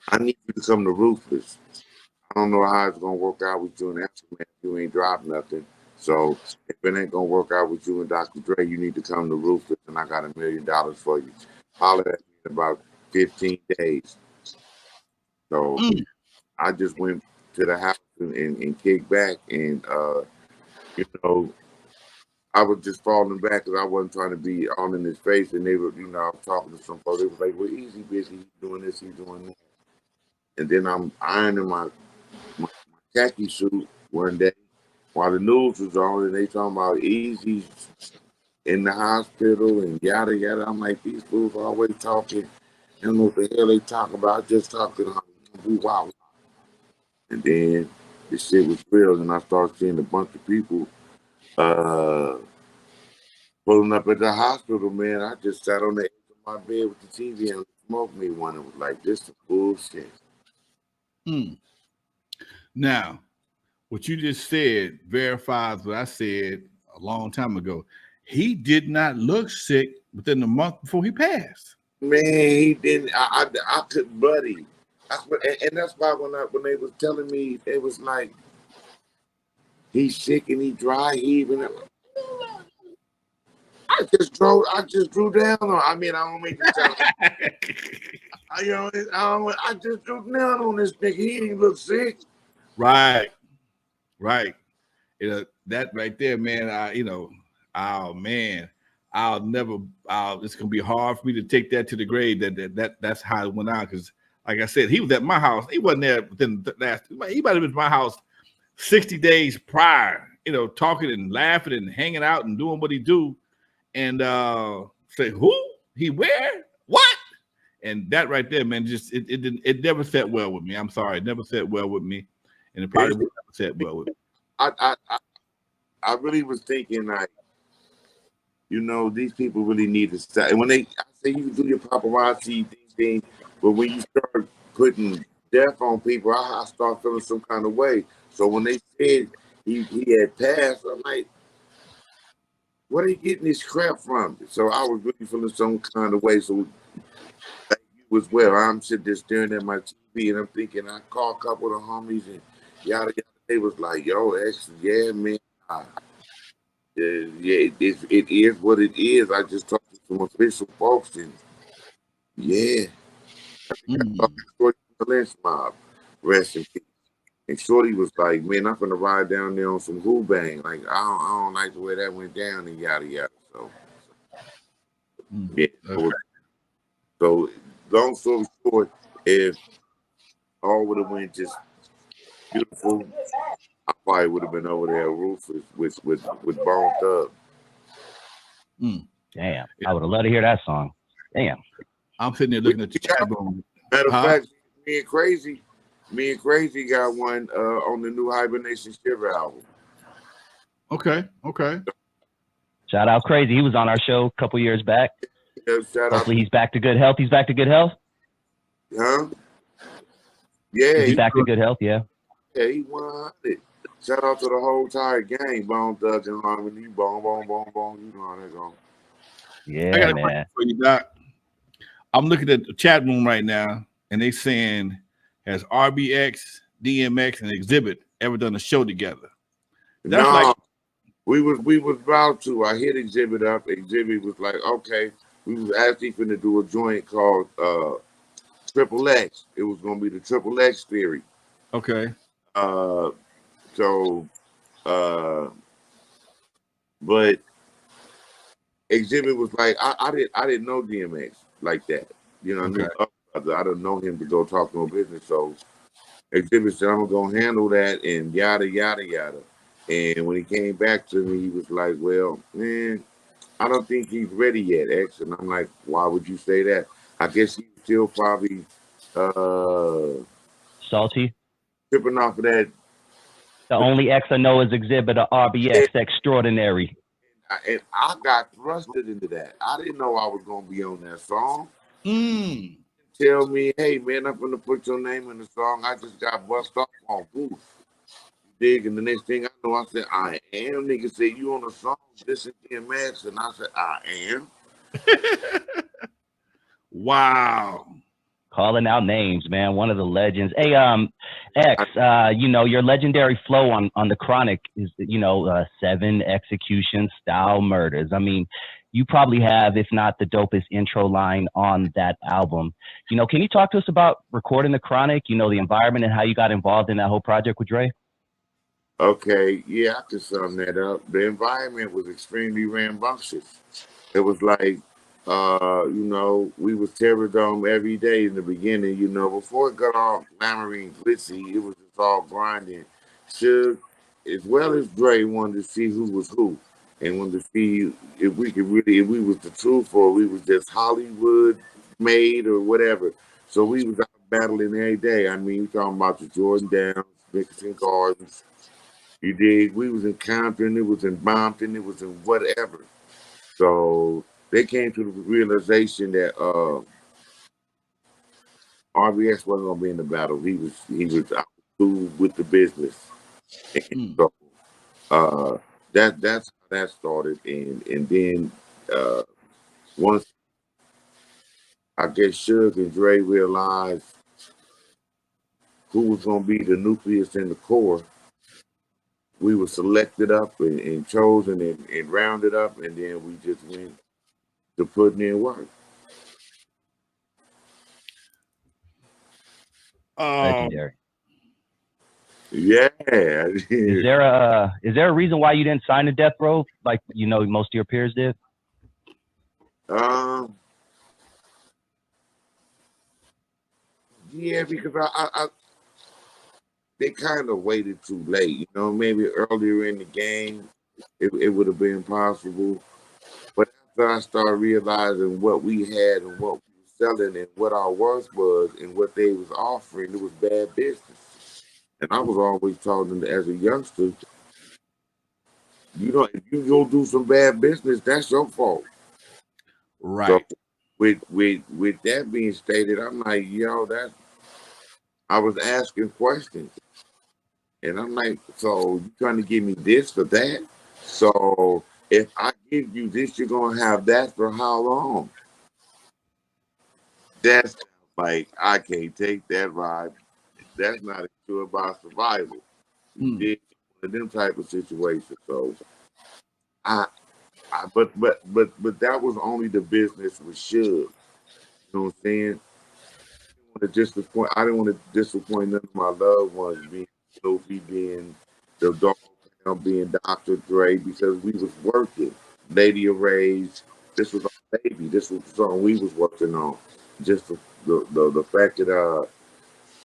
I need you to come to Ruthless. I don't know how it's gonna work out with you and Afroman if you ain't dropped nothing. So if it ain't gonna work out with you and Dr. Dre, you need to come to Ruthless, and I got $1 million for you. Holler at me in about 15 days. So I just went to the house and kicked back, and you know, I was just falling back because I wasn't trying to be all in his face, and they were, I was talking to some folks. They was like, "Well, Eazy busy, he's doing this, he's doing that," and then I'm ironing my khaki suit one day while the news was on, and they talking about Eazy in the hospital and yada yada. I'm like, these fools always talking. I don't know what the hell they talk about. Just talking. Wow. And then the shit was real, and I started seeing a bunch of people pulling up at the hospital. Man, I just sat on the edge of my bed with the TV and smoked me one. It was like, this is bullshit. Now, what you just said verifies what I said a long time ago. He did not look sick within the month before he passed. Man, he didn't. I could, buddy. And that's why when they was telling me, it was like, he's sick and he dry heaving. I just drew down on. I mean, I don't make it sound. I just drew down on this nigga. He didn't look sick. Right. That right there, man. Oh man, it's gonna be hard for me to take that to the grave. That's how it went on. Because, like I said, he was at my house. He wasn't there within the last. He might have been at my house 60 days prior. Talking and laughing and hanging out and doing what he do. And say, who he where what? And that right there, man, just it never sat well with me. I'm sorry, it never sat well with me, and it probably never sat well with me. I really was thinking, like, these people really need to stop. And when I say you do your paparazzi thing, but when you start putting death on people, I start feeling some kind of way. So when they said he had passed, I'm like, where are they getting this crap from? So I was really feeling some kind of way. So like you as well, I'm sitting there staring at my TV and I'm thinking, I called a couple of the homies and yada yada. They was like, yo, actually, yeah, man. Yeah, it is what it is. I just talked to some official folks and yeah. Shorty the lynch mob, rest in peace. And Shorty was like, man, I'm gonna ride down there on some who bang. Like, I don't like the way that went down and yada yada. So yeah. So long story short, if all would have went just beautiful, I probably would have been over there Rufus with Bone Thug. Damn, I would have loved to hear that song. Damn. I'm sitting there looking at the chat room. Matter of fact, me and Crazy got one on the new Hibernation Shiver album. Okay. Shout out Crazy. He was on our show a couple years back. Yeah, hopefully he's back to good health. He's back to good health? Huh? Yeah. He's back to good health, yeah. Yeah, he 100. Shout out to the whole entire gang. Bone Thugs and Harmony. Boom. You know how that goes. Yeah, I got a man. question for you, Doc. I'm looking at the chat room right now, and they saying, has RBX, DMX, and Exhibit ever done a show together? No, we was about to. I hit Exhibit up. Exhibit was like, okay. We was actually finna do a joint called Triple X. It was gonna be the Triple X theory. Okay. But Exhibit was like, I didn't know DMX like that. Okay. I didn't know him to go talk no business. So Exhibit said, I'm gonna handle that and yada yada yada. And when he came back to me, he was like, well, man, I don't think he's ready yet, X. And I'm like, why would you say that? I guess he's still probably salty, tripping off of that. The only X I know is Exhibit or RBX Extraordinary. And I got thrusted into that. I didn't know I was gonna be on that song. Tell me, hey man, I'm gonna put your name in the song. I just got bust off on Booth. Dig, and the next thing I know, I said, I am. Nigga said, you on the song, this is DMX, and I said, I am. Wow. Calling out names, man. One of the legends. Hey, X, you know, your legendary flow on the Chronic is, you know, 7 execution style murders. I mean, you probably have, if not the dopest intro line on that album. You know, can you talk to us about recording the Chronic, you know, the environment and how you got involved in that whole project with Dre? Okay, yeah, I can sum that up. The environment was extremely rambunctious. It was like, you know, we was Terror Dome every day in the beginning, you know, before it got all glamoury and glitzy, it was just all grinding. Suge, as well as Dre, wanted to see who was who and wanted to see if we could really, if we was the truth or we was just Hollywood made or whatever. So we was out battling every day. I mean, you talking about the Jordan Downs, Nicholson Gardens, you dig? We was in Compton, it was in Compton, it was in whatever. So they came to the realization that RBX wasn't gonna be in the battle. He was out cool with the business. And so that's how that started. And then once I guess Suge and Dre realized who was gonna be the nucleus in the core, we were selected up and chosen and rounded up, and then we just went to putting in work. Legendary. Yeah. Is there a reason why you didn't sign to Death Row like, you know, most of your peers did? Yeah, because I they kind of waited too late. You know, maybe earlier in the game, it would have been possible. But after I started realizing what we had and what we were selling and what our worth was and what they was offering, it was bad business. And I was always taught them as a youngster, you know, if you go do some bad business, that's your fault. Right. So with that being stated, I'm like, yo, I was asking questions. And I'm like, so you trying to give me this for that? So if I give you this, you're gonna have that for how long? That's like I can't take that ride. That's not sure about survival. You did one of them type of situations. So I but that was only the business with Suge. You know what I'm saying? I didn't want to disappoint none of my loved ones, being Snoopy, being the dog pound, being Dr. Dre, because we was working. Lady of Rage, this was our baby. This was the song we was working on. Just the fact that